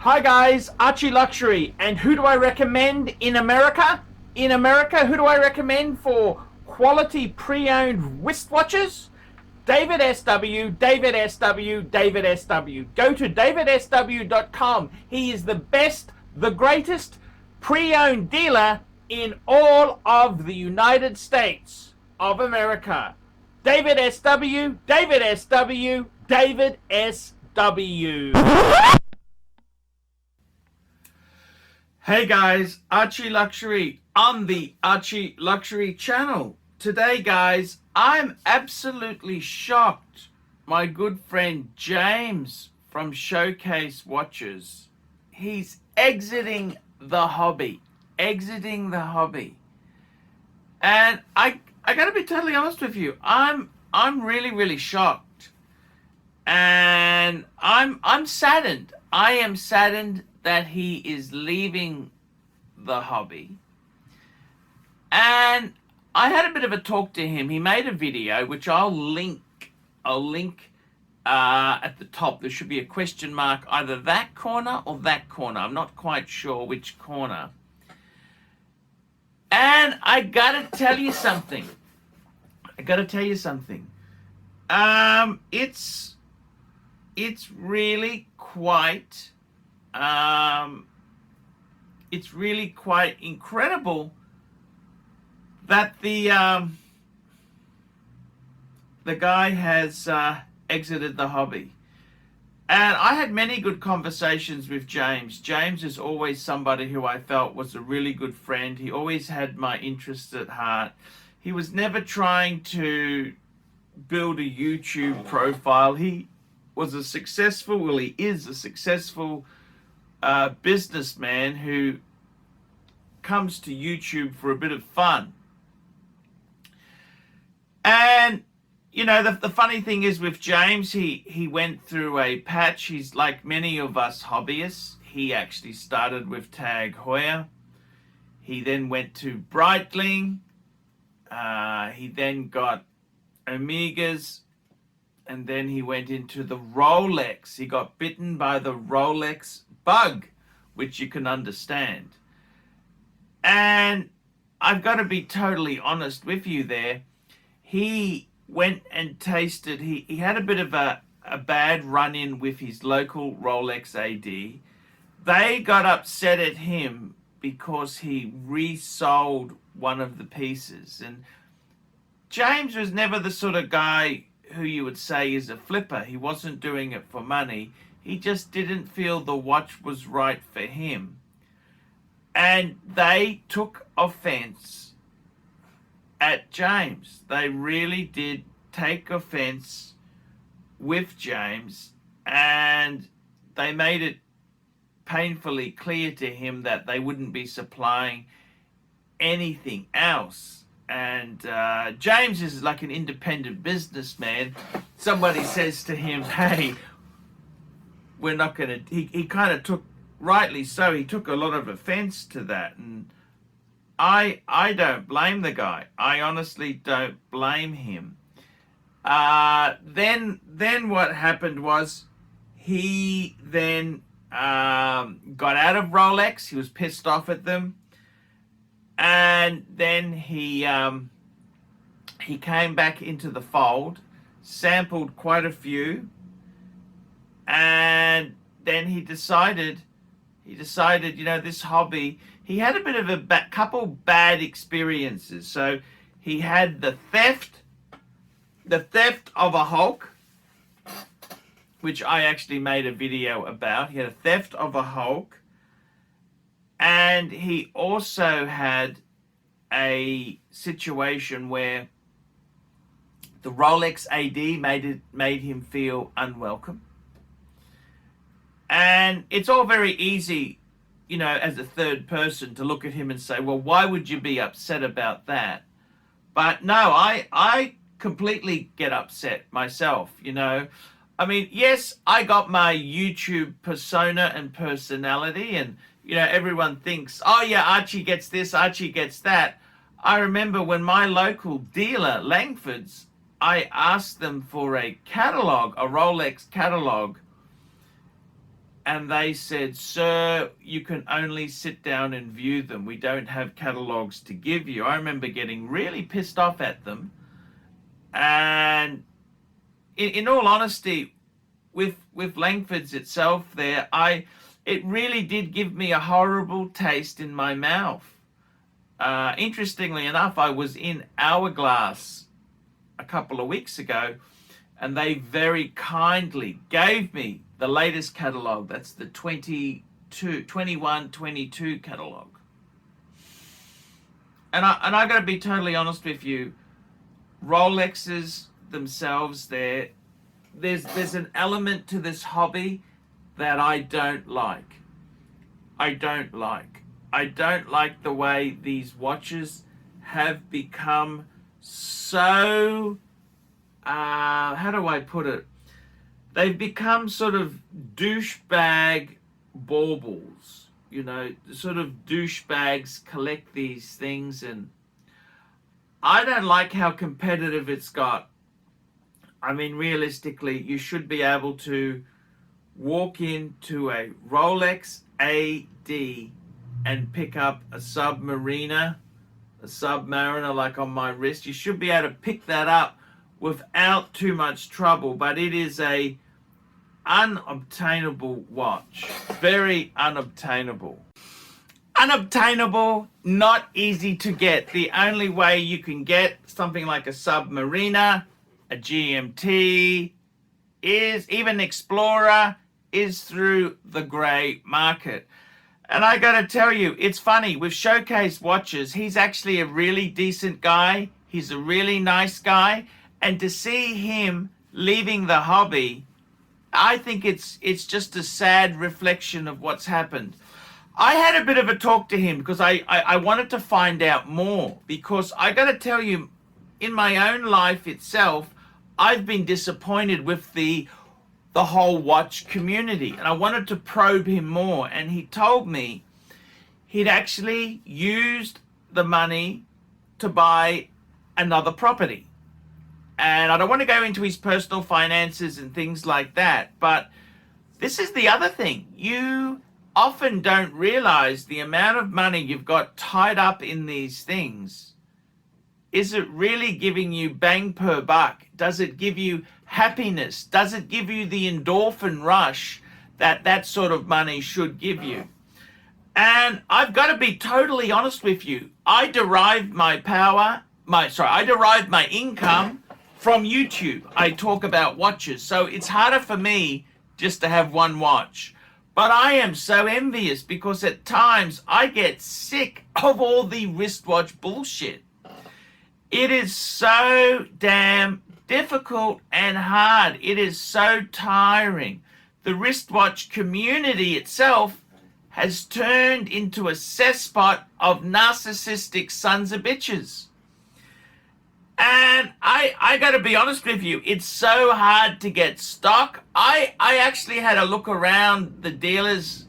Hi guys, ArchieLuxury, and who do I recommend in America? In America, who do I recommend for quality pre-owned wristwatches? David SW, David SW, David SW. Go to davidsw.com. He is the best, the greatest pre-owned dealer in all of the United States of America. David SW, David SW, David SW. Hey guys, Archie Luxury on the Archie Luxury channel. Today guys, I'm absolutely shocked. My good friend James from Showcase Watches, he's exiting the hobby. And I gotta be totally honest with you, I'm really shocked. And I'm saddened. I am saddened that he is leaving the hobby. And I had a bit of a talk to him. He made a video which I'll link at the top. There should be a question mark, either that corner or that corner. I'm not quite sure which corner. And I gotta tell you something. It's really quite incredible that the guy has exited the hobby. And I had many good conversations with James. James is always somebody who I felt was a really good friend. He always had my interests at heart. He was never trying to build a YouTube profile. He is a successful businessman who comes to YouTube for a bit of fun. And you know, the funny thing is with James, he went through a patch. He's like many of us hobbyists. He actually started with Tag Heuer. He then went to Breitling. He then got Omegas. And then he went into the Rolex. He got bitten by the Rolex bug, which you can understand. And I've got to be totally honest with you there. He went and tasted, he had a bit of a bad run-in with his local Rolex AD. They got upset at him because he resold one of the pieces. And James was never the sort of guy who you would say is a flipper. He wasn't doing it for money. He just didn't feel the watch was right for him. And they took offense at James. They really did take offense with James, and they made it painfully clear to him that they wouldn't be supplying anything else. And James is like an independent businessman. Somebody says to him, hey, we're not going to... He kind of took, rightly so, he took a lot of offense to that. And I don't blame the guy. I honestly don't blame him. Then what happened was he then got out of Rolex. He was pissed off at them. And then he came back into the fold, sampled quite a few, and then he decided, you know, this hobby, he had a bit of a couple bad experiences. So he had the theft of a Hulk, which I actually made a video about. He had a theft of a Hulk. And he also had a situation where the Rolex AD made him feel unwelcome. And it's all very easy, you know, as a third person to look at him and say, well, why would you be upset about that? But no, I completely get upset myself, you know. I mean, yes, I got my YouTube persona and personality, and you know, everyone thinks, oh yeah, Archie gets this, Archie gets that. I remember when my local dealer, Langford's, I asked them for a catalog, a Rolex catalog, and they said, "Sir, you can only sit down and view them. We don't have catalogs to give you." I remember getting really pissed off at them. And in all honesty, with Langford's itself there, it really did give me a horrible taste in my mouth. Interestingly enough, I was in Hourglass a couple of weeks ago, and they very kindly gave me the latest catalogue. That's the 21-22 catalogue. And I got to be totally honest with you, Rolexes themselves, there's an element to this hobby that I don't like. I don't like the way these watches have become so, how do I put it? They've become sort of douchebag baubles. You know, sort of douchebags collect these things, and I don't like how competitive it's got. I mean, realistically, you should be able to walk into a Rolex AD and pick up a Submariner like on my wrist. You should be able to pick that up without too much trouble, but it is a unobtainable watch. Very unobtainable. Unobtainable, not easy to get. The only way you can get something like a Submariner, a GMT, is even Explorer, is through the grey market. And I gotta tell you, it's funny, with Showcase watches, he's actually a really decent guy. He's a really nice guy. And to see him leaving the hobby, I think it's just a sad reflection of what's happened. I had a bit of a talk to him because I wanted to find out more, because I gotta tell you, in my own life itself, I've been disappointed with the whole watch community, and I wanted to probe him more. And he told me he'd actually used the money to buy another property. And I don't want to go into his personal finances and things like that, but this is the other thing. You often don't realize the amount of money you've got tied up in these things. Is it really giving you bang per buck? Does it give you happiness? Does it give you the endorphin rush that sort of money should give you? And I've got to be totally honest with you. I derived my income from YouTube. I talk about watches, so it's harder for me just to have one watch. But I am so envious, because at times I get sick of all the wristwatch bullshit. It is so damn difficult and hard. It is so tiring. The wristwatch community itself has turned into a cesspot of narcissistic sons of bitches. And I got to be honest with you, it's so hard to get stock. I actually had a look around the dealers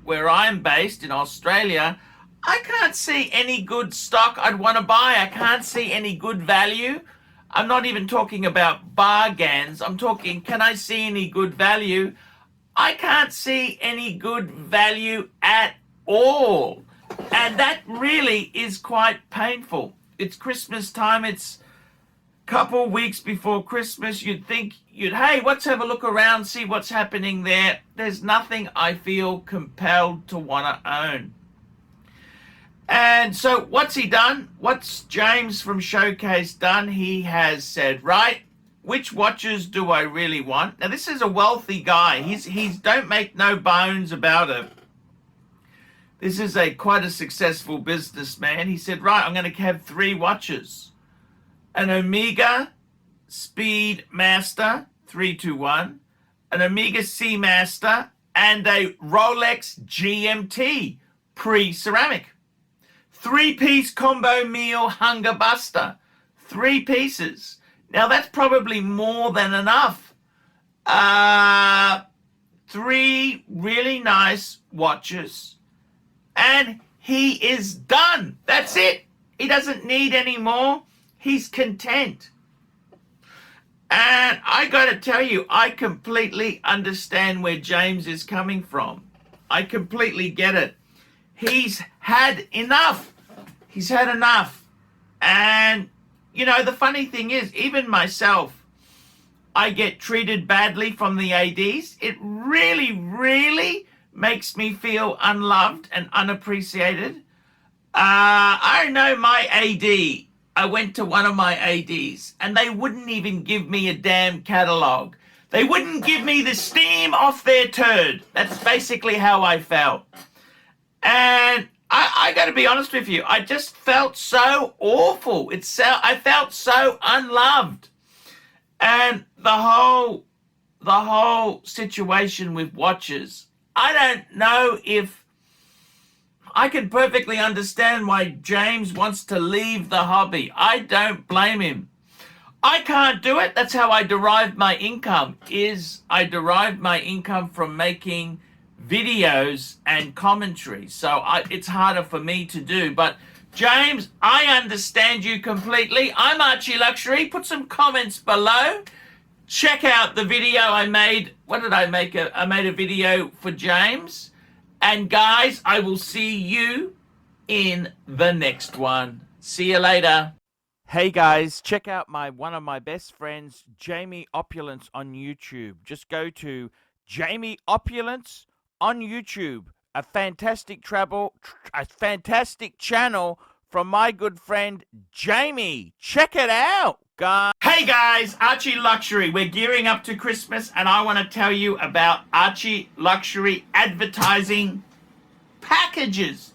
where I'm based in Australia. I can't see any good stock I'd want to buy. I can't see any good value. I'm not even talking about bargains. I'm talking, can I see any good value? I can't see any good value at all. And that really is quite painful. It's Christmas time. It's a couple weeks before Christmas. You'd think, hey, let's have a look around, see what's happening there. There's nothing I feel compelled to want to own. And so what's he done? What's James from Showcase done? He has said, right, which watches do I really want? Now, this is a wealthy guy. He's don't make no bones about it. This is quite a successful businessman. He said, right, I'm going to have 3 watches. An Omega Speedmaster 321, an Omega Seamaster, and a Rolex GMT pre-ceramic. 3-piece combo meal hunger buster. 3 pieces. Now that's probably more than enough. 3 really nice watches. And he is done. That's it. He doesn't need any more. He's content. And I got to tell you, I completely understand where James is coming from. I completely get it. He's had enough. He's had enough. And, you know, the funny thing is, even myself, I get treated badly from the ADs. It really, really makes me feel unloved and unappreciated. I know my AD. I went to one of my ADs and they wouldn't even give me a damn catalog. They wouldn't give me the steam off their turd. That's basically how I felt. And I got to be honest with you, I just felt so awful. I felt so unloved. And the whole situation with watches, I don't know if I can perfectly understand why James wants to leave the hobby. I don't blame him. I can't do it. That's how I derive my income. I derive my income from making videos and commentary. So it's harder for me to do. But James, I understand you completely. I'm ArchieLuxury. Put some comments below. Check out the video I made. What did I make? I made a video for James. And guys, I will see you in the next one. See you later. Hey guys, check out one of my best friends, Jamie Opulence on YouTube. Just go to Jamie Opulence on YouTube. A fantastic channel from my good friend Jamie. Check it out, guys. Hey guys, ArchieLuxury. We're gearing up to Christmas and I want to tell you about ArchieLuxury advertising packages.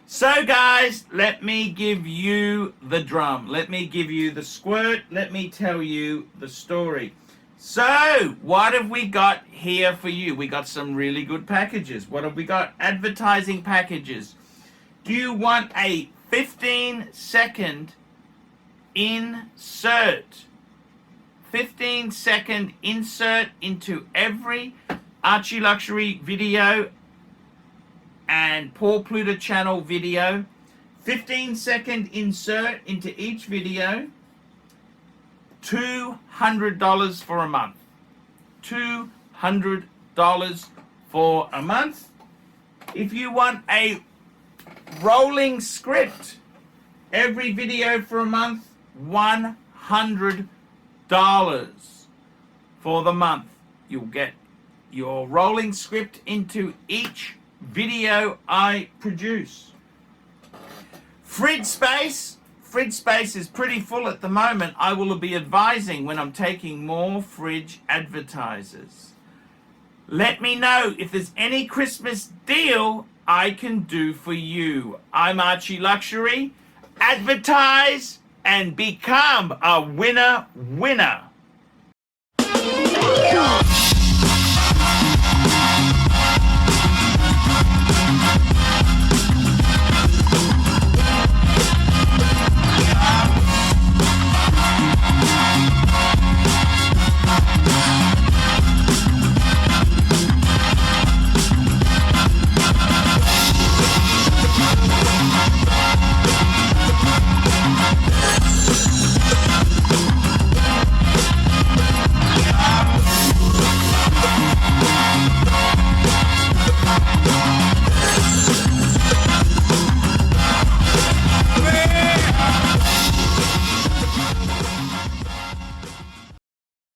So guys, let me give you the drum. Let me give you the squirt. Let me tell you the story. So, what have we got here for you? We got some really good packages. What have we got? Advertising packages. Do you want a 15-second insert? 15-second insert into every ArchieLuxury video and Paul Pluta channel video. 15-second insert into each video. $200 for a month. $200 for a month. If you want a rolling script, every video for a month, $100 for the month. You'll get your rolling script into each video I produce. Fridge space is pretty full at the moment. I will be advising when I'm taking more fridge advertisers. Let me know if there's any Christmas deal I can do for you. I'm ArchieLuxury. Advertise and become a winner.